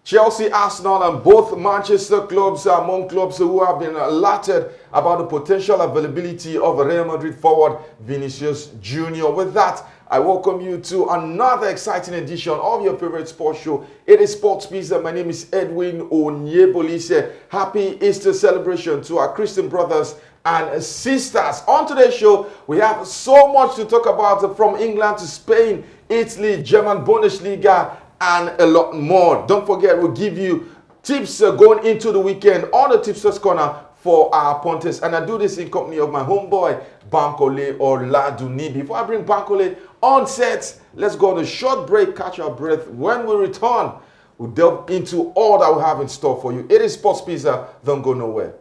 Chelsea, Arsenal, and both Manchester clubs are among clubs who have been alerted about the potential availability of Real Madrid forward Vinicius Junior. With that, I welcome you to another exciting edition of your favorite sports show. It is Sports Pizza. My name is Edwin Onyebolise. Happy Easter celebration to our Christian brothers and sisters. On today's show, we have so much to talk about, from England to Spain, Italy, German Bundesliga, and a lot more. Don't forget, we'll give you tips going into the weekend on the Tipsters Corner for our punters. And I do this in company of my homeboy, Bankole Oladuni. Before I bring Bankole on set, let's go on a short break, catch our breath. When we return, we'll delve into all that we have in store for you. It is Sports Pizza. Don't go nowhere.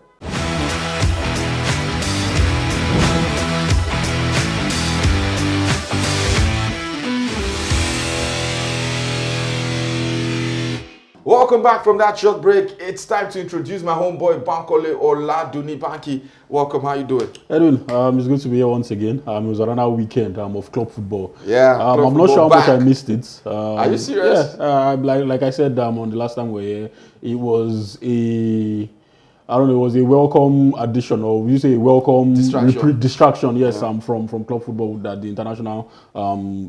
Welcome back from that short break. It's time to introduce my homeboy Bankole Oladuni. Banky, welcome. How you doing? Edwin, it's good to be here once again. It was another weekend of club football. Yeah, I'm not sure how much I missed it. Are you serious? Yeah, like I said on the last time we were here, it was it was a welcome addition, or would you say a welcome distraction? Yes, yeah. From club football that the international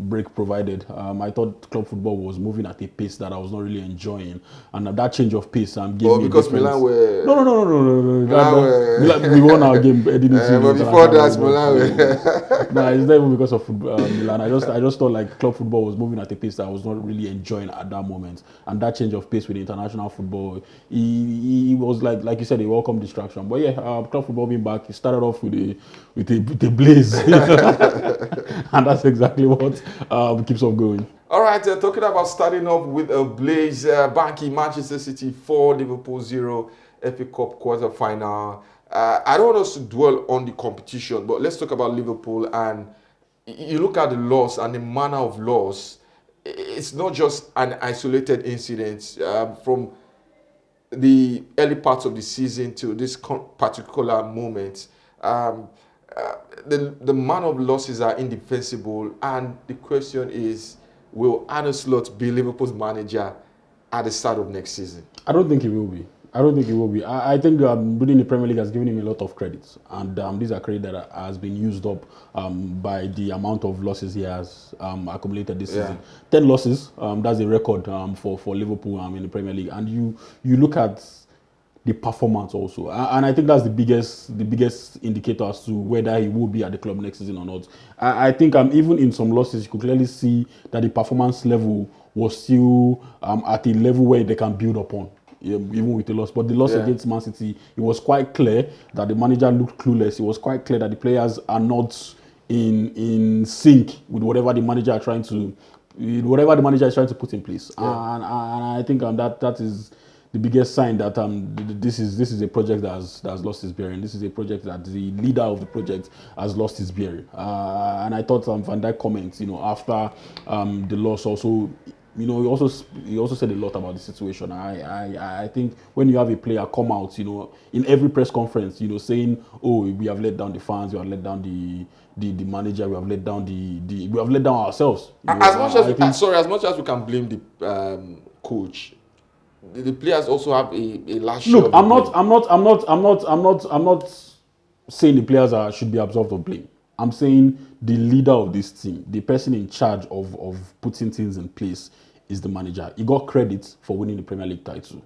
break provided. I thought club football was moving at a pace that I was not really enjoying, and that change of pace gave me because Milan were we won our game. But before that, Milan were. No, it's not even because of Milan. I just thought like club football was moving at a pace that I was not really enjoying at that moment, and that change of pace with the international football, it was like you said, a welcome distraction. But yeah, club football being back, it started off with a blaze, and that's exactly what keeps us going. All right, talking about starting off with a blaze, Banky, Manchester City 4, Liverpool 0, FA Cup quarter-final. I don't want us to dwell on the competition, but let's talk about Liverpool. And you look at the loss and the manner of loss. It's not just an isolated incident. From the early parts of the season to this particular moment, the manner of losses are indefensible. And the question is, will Arne Slot be Liverpool's manager at the start of next season? I don't think he will be. I think reading the Premier League has given him a lot of credits, and these are credits that has been used up by the amount of losses he has accumulated this season. 10 losses, that's a record for Liverpool in the Premier League. And you look at the performance also, and I think that's the biggest indicator as to whether he will be at the club next season or not. I think even in some losses, you could clearly see that the performance level was still at a level where they can build upon. Even with the loss, but the loss against Man City, it was quite clear that the manager looked clueless. It was quite clear that the players are not in sync with whatever the manager is trying to put in place. And I think that is the biggest sign that this is a project that has lost its bearing. This is a project that the leader of the project has lost its bearing. And I thought Van Dijk comments, after the loss also. He also said a lot about the situation. I think when you have a player come out, in every press conference, saying, "Oh, we have let down the fans, we have let down the manager, we have let down we have let down ourselves." As much as we can blame the coach, the players also have a large share. Look, I'm not saying the players should be absolved of blame. I'm saying the leader of this team, the person in charge of putting things in place, is the manager. He got credit for winning the Premier League title.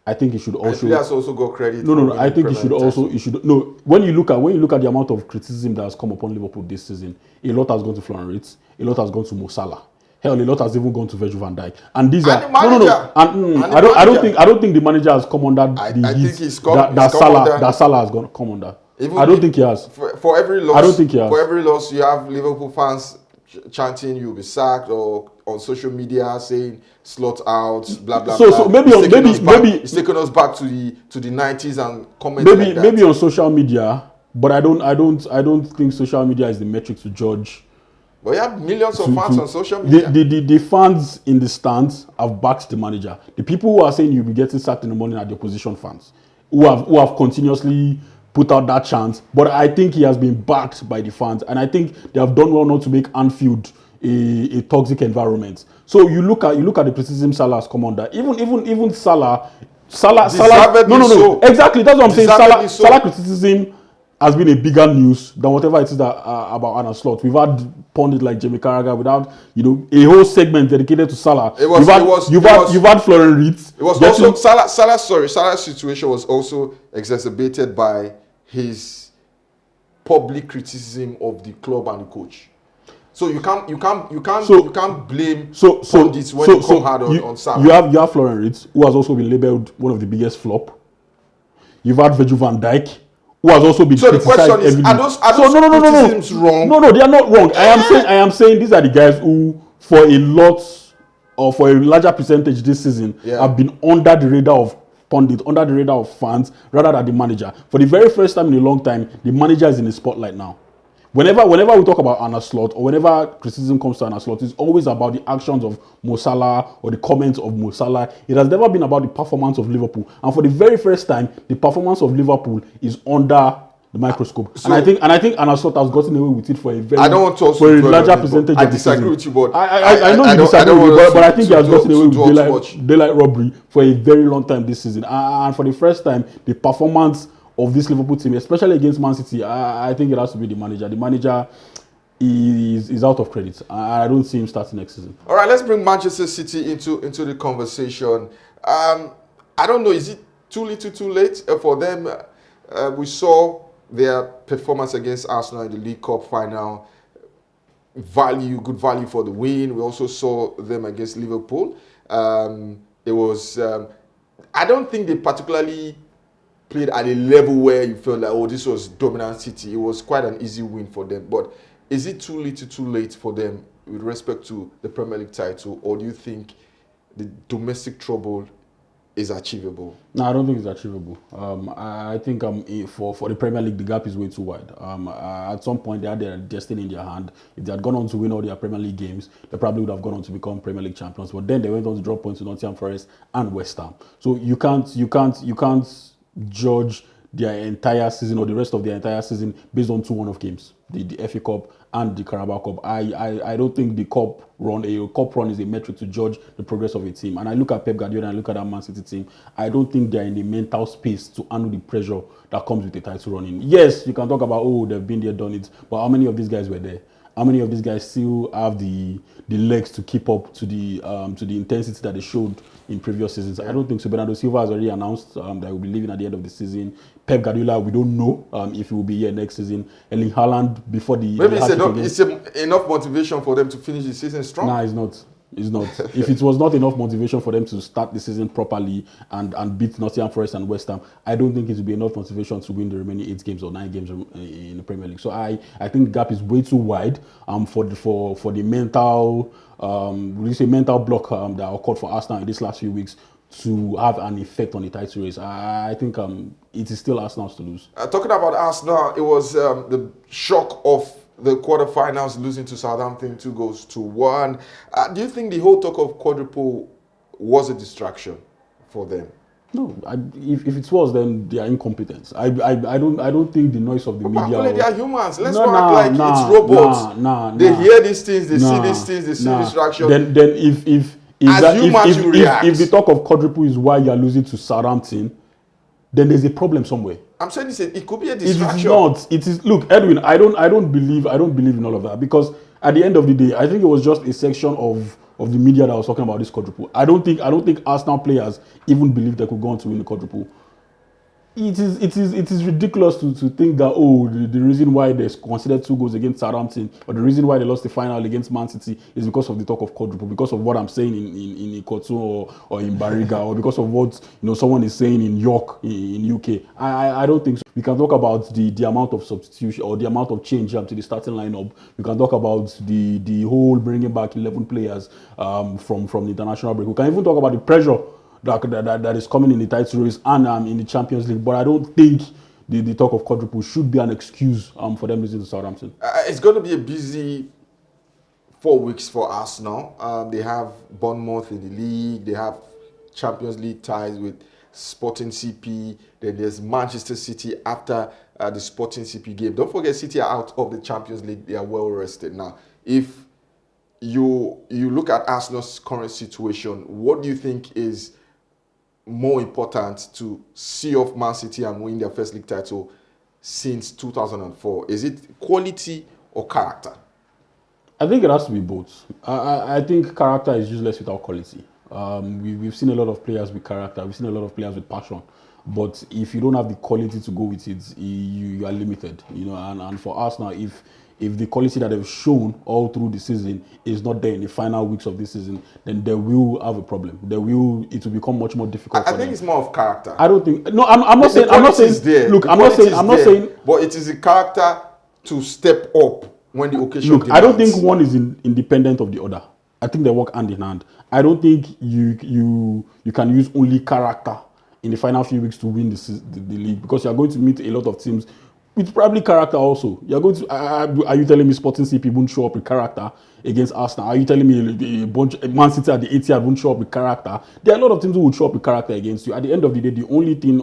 I think he should also. The players also got credit. No. I think he should also. No. When you look at the amount of criticism that has come upon Liverpool this season, a lot has gone to Florian Wirtz, a lot has gone to Mo Salah. Hell, a lot has even gone to Virgil van Dijk. And these are I don't think the manager has come under the heat that Salah has come under. I don't think he has. For every loss, I don't think he has. For every loss, you have Liverpool fans chanting you'll be sacked, or on social media saying slot out, blah blah blah. So maybe it's taking us back to the 90s and commenting like that. Maybe on social media, but I don't think social media is the metric to judge. But you have millions of fans on social media. The fans in the stands have backed the manager. The people who are saying you'll be getting sacked in the morning are the opposition fans who have continuously put out that chant. But I think he has been backed by the fans, and I think they have done well not to make Anfield a toxic environment. So you look at the criticism Salah has come under. Even Salah, Deservedly so. exactly, that's what I'm saying. Deservedly so. Salah criticism has been a bigger news than whatever it is that about Arne Slot. We've had pundits like Jamie Carragher without a whole segment dedicated to Salah. You've had Florian Reeds. It was also Salah's situation was also exacerbated by his public criticism of the club and the coach. So you can't blame pundits when you come hard on Salah. You have Florian Reeds, who has also been labelled one of the biggest flop. You've had Virgil van Dijk, who has also been criticized. So the question is, are those criticisms wrong? No, they are not wrong. I am saying these are the guys who, for a lot or for a larger percentage this season, have been under the radar of pundits, under the radar of fans, rather than the manager. For the very first time in a long time, the manager is in the spotlight now. Whenever we talk about Arne Slot, or whenever criticism comes to Arne Slot, it's always about the actions of Mo Salah or the comments of Mo Salah. It has never been about the performance of Liverpool. And for the very first time, the performance of Liverpool is under the microscope. And I think Arne Slot has gotten away with it for a larger percentage. I disagree with you, but I know you disagree with me, but I think he has gotten away with daylight robbery for a very long time this season. And for the first time, the performance of this Liverpool team, especially against Man City, I think it has to be the manager. The manager is out of credit. I don't see him starting next season. All right, let's bring Manchester City into the conversation. I don't know, is it too little, too late for them? We saw their performance against Arsenal in the League Cup final. Good value for the win. We also saw them against Liverpool. It was, I don't think they particularly played at a level where you felt like, oh, this was dominant City. It was quite an easy win for them. But is it too little, too late for them with respect to the Premier League title? Or do you think the domestic trouble is achievable? No, I don't think it's achievable. I think for the Premier League, the gap is way too wide. At some point, they had their destiny in their hand. If they had gone on to win all their Premier League games, they probably would have gone on to become Premier League champions. But then they went on to drop points to Nottingham Forest and West Ham. So you can't judge their entire season or the rest of their entire season based on 2 one-off games, the FA Cup and the Carabao Cup. I don't think the cup run is a metric to judge the progress of a team. And I look at Pep Guardiola and I look at that Man City team, I don't think they're in the mental space to handle the pressure that comes with the title running. Yes, you can talk about, oh, they've been there, done it, but how many of these guys were there? How many of these guys still have the legs to keep up to the intensity that they showed in previous seasons? I don't think so. Bernardo Silva has already announced that he will be leaving at the end of the season. Pep Guardiola, we don't know if he will be here next season. Erling Haaland before the maybe it's enough motivation for them to finish the season strong. Nah, it's not. It's not. If it was not enough motivation for them to start the season properly and beat Nottingham Forest and West Ham, I don't think it will be enough motivation to win the remaining 8 games or 9 games in the Premier League. So I think the gap is way too wide for the mental mental block that occurred for Arsenal in these last few weeks to have an effect on the title race. I think it is still Arsenal's to lose. Talking about Arsenal, it was the shock of the quarterfinals, losing to Southampton 2-1. Do you think the whole talk of quadruple was a distraction for them? No, if it was, then they are incompetent. I don't think the noise of the media. They are humans. Let's not act like it's robots. They hear these things, they see these things, they see distraction. Then if the talk of quadruple is why you are losing to Southampton, then there's a problem somewhere. I'm saying it could be a distraction. It is not. It is. Look, Edwin, I don't believe in all of that, because at the end of the day, I think it was just a section of the media that was talking about this quadruple. I don't think Arsenal players even believe they could go on to win the quadruple. It is ridiculous to think that, oh, the reason why they considered 2 goals against Southampton, or the reason why they lost the final against Man City, is because of the talk of quadruple, because of what I'm saying in Ikotu or in Bariga, or because of what someone is saying in York in UK. I don't think so. We can talk about the amount of substitution or the amount of change to the starting lineup. We can talk about the whole bringing back 11 players from the international break. We can even talk about the pressure that is coming in the title race and in the Champions League. But I don't think the talk of quadruple should be an excuse for them losing to Southampton. It's going to be a busy 4 weeks for Arsenal. They have Bournemouth in the league. They have Champions League ties with Sporting CP. Then there's Manchester City after the Sporting CP game. Don't forget, City are out of the Champions League. They are well rested now. If you look at Arsenal's current situation, what do you think is more important to see off Man City and win their first league title since 2004? Is it quality or character? I think it has to be both. I think character is useless without quality. We've seen a lot of players with character. We've seen a lot of players with passion. But if you don't have the quality to go with it, you are limited. You know, and for us now, if the quality that they've shown all through the season is not there in the final weeks of this season, then they will have a problem. It will become much more difficult. I think it's more of character. I don't think. No, I'm not saying. I'm not saying. There. Look, I'm not saying. But it is a character to step up when the occasion Look, demands. I don't think one is independent of the other. I think they work hand in hand. I don't think you can use only character in the final few weeks to win the league, because you are going to meet a lot of teams with probably character also. You're going to. Are you telling me Sporting CP won't show up with character against Arsenal? Are you telling me a bunch Man City at the Etihad won't show up with character? There are a lot of teams who will show up with character against you. At the end of the day, the only thing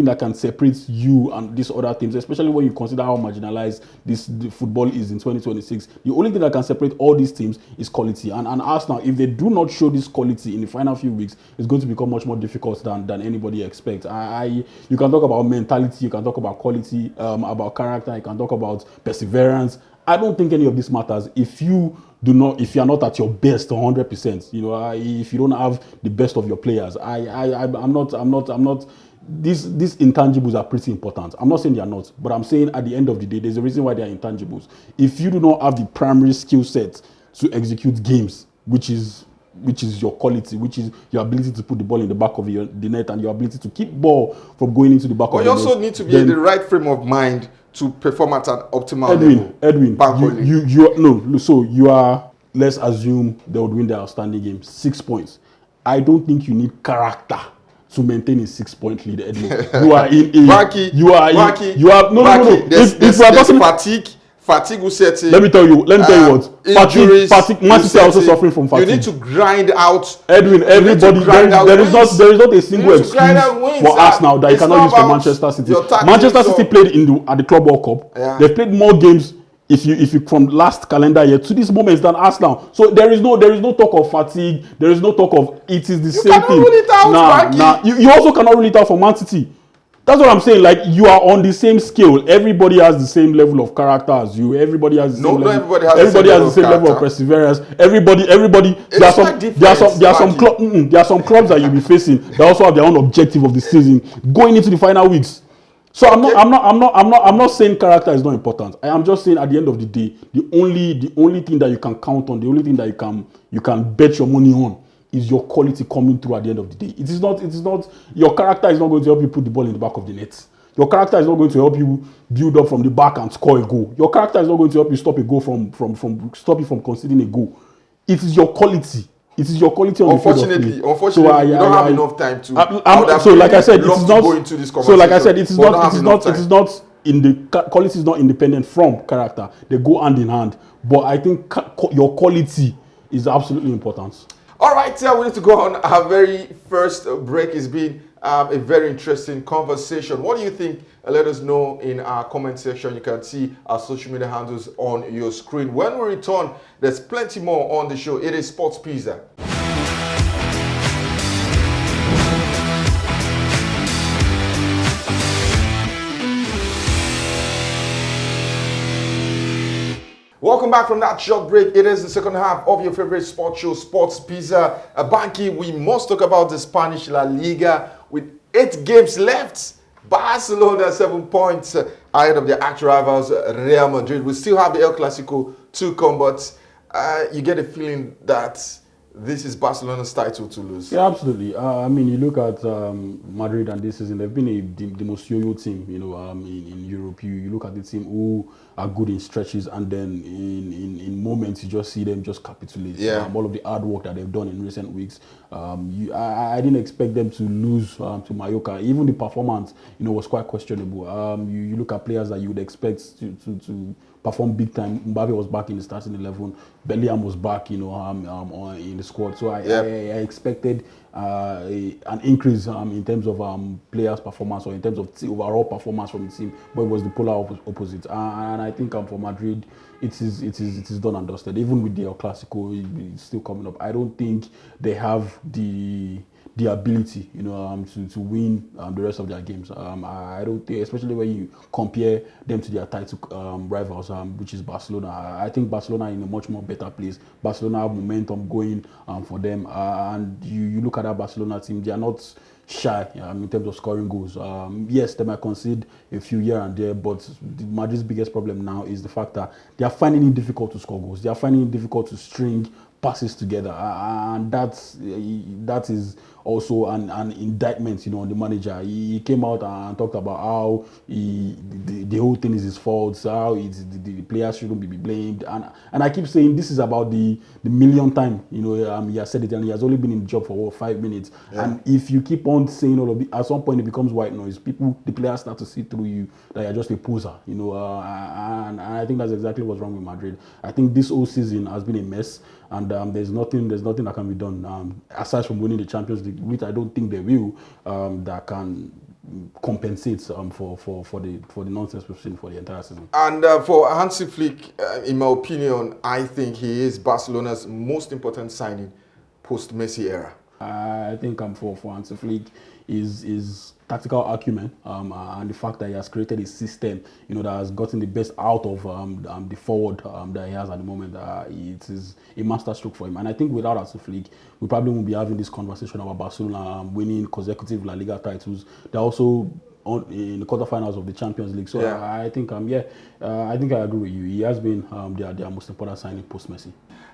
that can separate you and these other teams, especially when you consider how marginalized the football is in 2026, the only thing that can separate all these teams is quality. And Arsenal, if they do not show this quality in the final few weeks, it's going to become much more difficult than anybody expects. You can talk about mentality, you can talk about quality, about character, you can talk about perseverance. I don't think any of this matters if you are not at your best 100%. You know, if you don't have the best of your players. I'm not. These intangibles are pretty important. I'm not saying they are not, but I'm saying at the end of the day, there's a reason why they are intangibles. If you do not have the primary skill set to execute games, which is your quality, which is your ability to put the ball in the back of the net and your ability to keep ball from going into the back of the net. But you also need to be in the right frame of mind to perform at an optimal level. Edwin, so you are, let's assume they would win their outstanding game, 6 points. I don't think you need character to maintain a 6-point lead, Edwin. You are in a... There's fatigue will set in. Let me tell you what. Injuries. Fatigue. Man City are also suffering from fatigue. You need to grind out. Edwin, everybody. There is not a single excuse for us now that you cannot use for Manchester City. Manchester City played at the Club World Cup. Yeah. They've played more games if you from last calendar year to this moment than Arsenal. So there is no talk of fatigue. There is no talk of it is the same thing. You cannot rule it out. You also cannot rule it out for Man City. That's what I'm saying. Like, you are on the same scale. Everybody has the same level of character as you. Everybody has the same level. Everybody has the same level of perseverance. Everybody. There are some clubs that you'll be facing that also have their own objective of the season going into the final weeks. So I'm not saying character is not important. I am just saying at the end of the day, the only thing that you can count on, the only thing that you can bet your money on, is your quality coming through at the end of the day. It is not your character is not going to help you put the ball in the back of the net. Your character is not going to help you build up from the back and score a goal. Your character is not going to help you stop a goal stop you from conceding a goal. It is your quality. It is your quality on the field of play. Unfortunately, we don't have enough time to. Quality is not independent from character. They go hand in hand. But I think your quality is absolutely important. All right, we need to go on our very first break. It's been a very interesting conversation. What do you think? Let us know in our comment section. You can see our social media handles on your screen. When we return, there's plenty more on the show. It is Sports Pizza. Welcome back from that short break. It is the second half of your favorite sports show, Sports Pizza. Banky, we must talk about the Spanish La Liga with 8 games left. Barcelona 7 points ahead of their actual rivals, Real Madrid. We still have the El Clasico to come, but you get a feeling that this is Barcelona's title to lose. Yeah, absolutely. I mean, you look at Madrid and this season, they've been the most yo-yo team, in Europe. You look at the team who are good in stretches, and then in moments you just see them just capitulate. Yeah. All of the hard work that they've done in recent weeks. I didn't expect them to lose to Mallorca. Even the performance, was quite questionable. You look at players that you would expect to perform big time. Mbappe was back in the starting 11. Bellingham was back, in the squad. So I expected an increase in terms of players' performance or in terms of overall performance from the team, but it was the polar opposite. And I think for Madrid, it is done and dusted. Even with the El Clasico, it's still coming up. I don't think they have the ability, to win the rest of their games. I don't think, especially when you compare them to their title rivals, which is Barcelona. I think Barcelona are in a much more better place. Barcelona have momentum going for them, and you look at that Barcelona team; they are not shy in terms of scoring goals. Yes, they might concede a few here and there, but Madrid's biggest problem now is the fact that they are finding it difficult to score goals. They are finding it difficult to string passes together, and that is also an indictment, on the manager. He came out and talked about how the whole thing is his fault, how the players shouldn't be blamed, and I keep saying this is about the millionth time, he has said it, and he has only been in the job for 5 minutes. Yeah. And if you keep on saying all of it, at some point it becomes white noise. The players start to see through you that you're just a poser, and I think that's exactly what's wrong with Madrid. I think this whole season has been a mess, and there's nothing that can be done aside from winning the Champions League, which I don't think they will, that can compensate for the nonsense we've seen for the entire season. And for Hansi Flick, in my opinion, I think he is Barcelona's most important signing post-Messi era. I think for Hansi Flick is tactical acumen and the fact that he has created a system that has gotten the best out of the forward that he has at the moment. It is a masterstroke for him, and I think without Hansi Flick, we probably won't be having this conversation about Barcelona winning consecutive La Liga titles. They're also in the quarterfinals of the Champions League. So yeah. I think I agree with you. He has been their most important signing post Messi.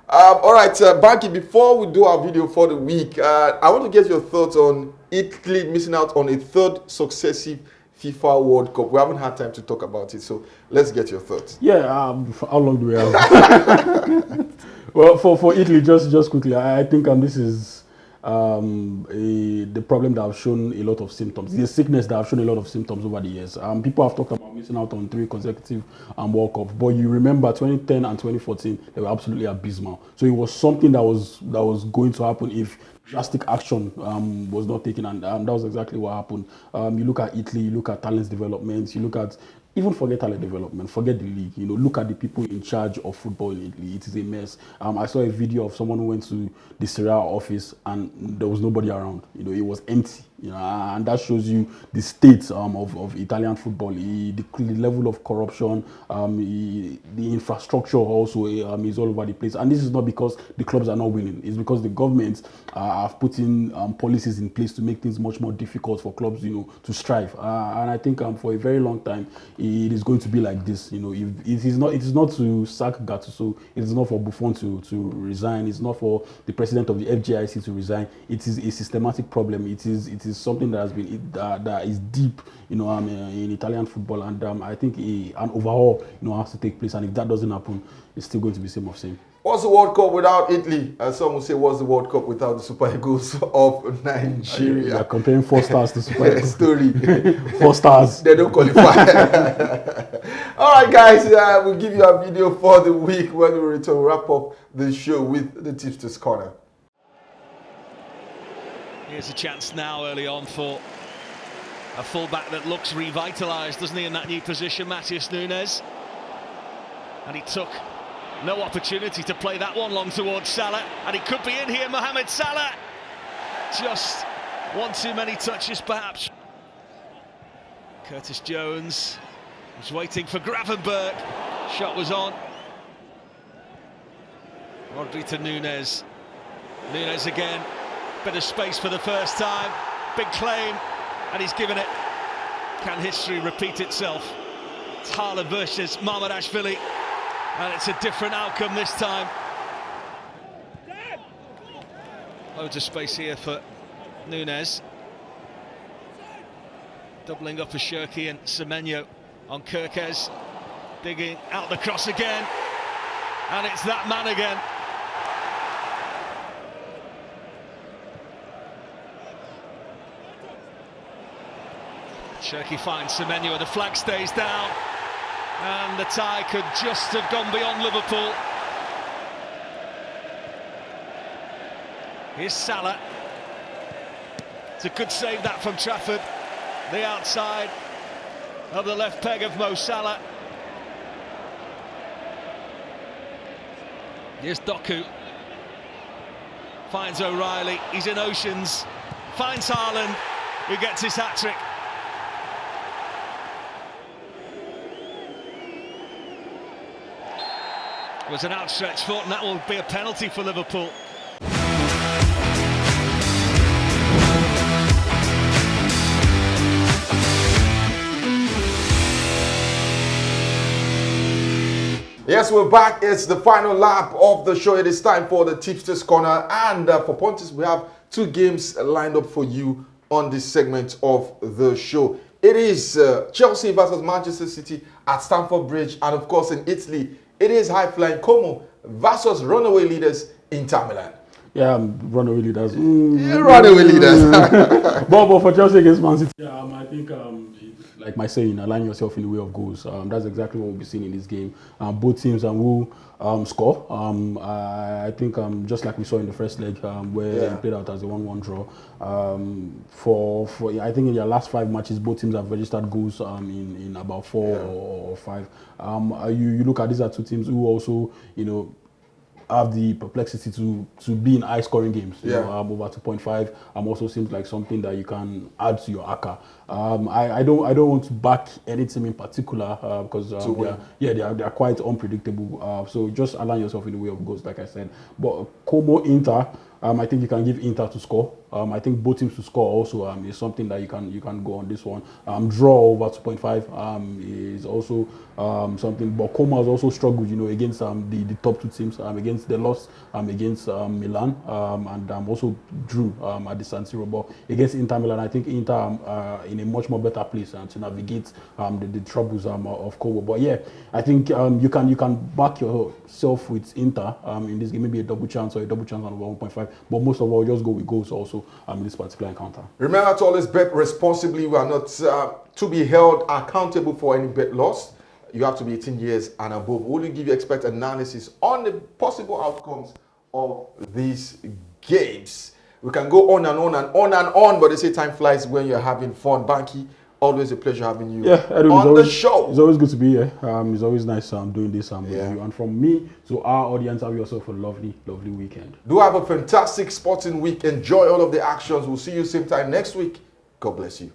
All right, Banky, before we do our video for the week, I want to get your thoughts on Italy missing out on a third successive FIFA World Cup. We haven't had time to talk about it, so let's get your thoughts. Yeah, how long do we have? Well, for Italy, just quickly, I think this is the problem that have shown a lot of symptoms, the sickness that have shown a lot of symptoms over the years. People have talked about missing out on 3 consecutive World Cups, but you remember 2010 and 2014, they were absolutely abysmal. So it was something that was going to happen if drastic action was not taken, and that was exactly what happened. You look at Italy, you look at talent development, you look at even forget talent development, forget the league. Look at the people in charge of football in Italy. It is a mess. I saw a video of someone who went to the Serie A office and there was nobody around. It was empty. And that shows you the state of Italian football, the level of corruption, the infrastructure also is all over the place. And this is not because the clubs are not winning. It's because the governments have put in policies in place to make things much more difficult for clubs, to strive. And I think for a very long time, it is going to be like this. It is not to sack Gattuso. It is not for Buffon to resign. It's not for the president of the FGIC to resign. It is a systematic problem. It is something that has been that is deep, in Italian football, and I think an overhaul, has to take place. And if that doesn't happen, it's still going to be same of same. What's the World Cup without Italy? Some will say, what's the World Cup without the Super Eagles of Nigeria? You're comparing 4 stars to Super Eagles. Story. 4 stars. They don't qualify. All right, guys, we'll give you a video for the week when we return. We'll wrap up the show with the Tipster's Corner. Here's a chance now early on for a fullback that looks revitalised, doesn't he, in that new position, Matheus Nunes. And he took no opportunity to play that one long towards Salah. And he could be in here, Mohamed Salah. Just one too many touches, perhaps. Curtis Jones was waiting for Gravenberg. Shot was on. Rodri to Nunes. Nunes again. Bit of space for the first time. Big claim, and he's given it. Can history repeat itself? It's Haaland versus Mamardashvili, and it's a different outcome this time. Loads of space here for Nunes. Doubling up for Shirky and Semenyo on Kirkez. Digging out the cross again, and it's that man again. Shirky finds Semenyo, and the flag stays down, and the tie could just have gone beyond Liverpool. Here's Salah. It's a good save that from Trafford. The outside of the left peg of Mo Salah. Here's Doku. Finds O'Reilly. He's in Oceans. Finds Haaland, who gets his hat-trick. It was an outstretched foot, and that will be a penalty for Liverpool. Yes, we're back. It's the final lap of the show. It is time for the Tipsters Corner. And for Pontus, we have 2 games lined up for you on this segment of the show. It is Chelsea versus Manchester City at Stamford Bridge. And of course, in Italy, it is high-flying Como versus runaway leaders Inter Milan. Yeah, runaway leaders. Runaway leaders. but for Chelsea against Man City, I think, like my saying, align yourself in the way of goals. That's exactly what we'll be seeing in this game. Both teams will score. I think just like we saw in the first leg, where it played out as a 1-1 draw. I think in their last 5 matches, both teams have registered goals in about 4 or 5. You look at these are 2 teams who also, have the perplexity to be in high-scoring games. Over 2.5. Also seems like something that you can add to your ACA. I don't want to back any team in particular because they are quite unpredictable. So just align yourself in the way of goals, like I said. But Como Inter, I think you can give Inter to score. I think both teams to score also is something that you can go on this one. Draw over 2.5 is also something. But Como has also struggled, against the top 2 teams, against the loss, against Milan, and also drew at the San Siro. But against Inter Milan, I think Inter are in a much more better place to navigate the troubles of Como. But yeah, I think you can back yourself with Inter in this game, maybe a double chance or a double chance on over 1.5. But most of all, just go with goals also in this particular encounter. Remember to always bet responsibly. We are not to be held accountable for any bet loss. You have to be 18 years and above. We'll give you expert analysis on the possible outcomes of these games. We can go on and on and on and on, but they say time flies when you're having fun. Banky, always a pleasure having you on the show. It's always good to be here. It's always nice doing this with you. And from me to our audience, have yourself a lovely, lovely weekend. Do have a fantastic sporting week. Enjoy all of the actions. We'll see you same time next week. God bless you.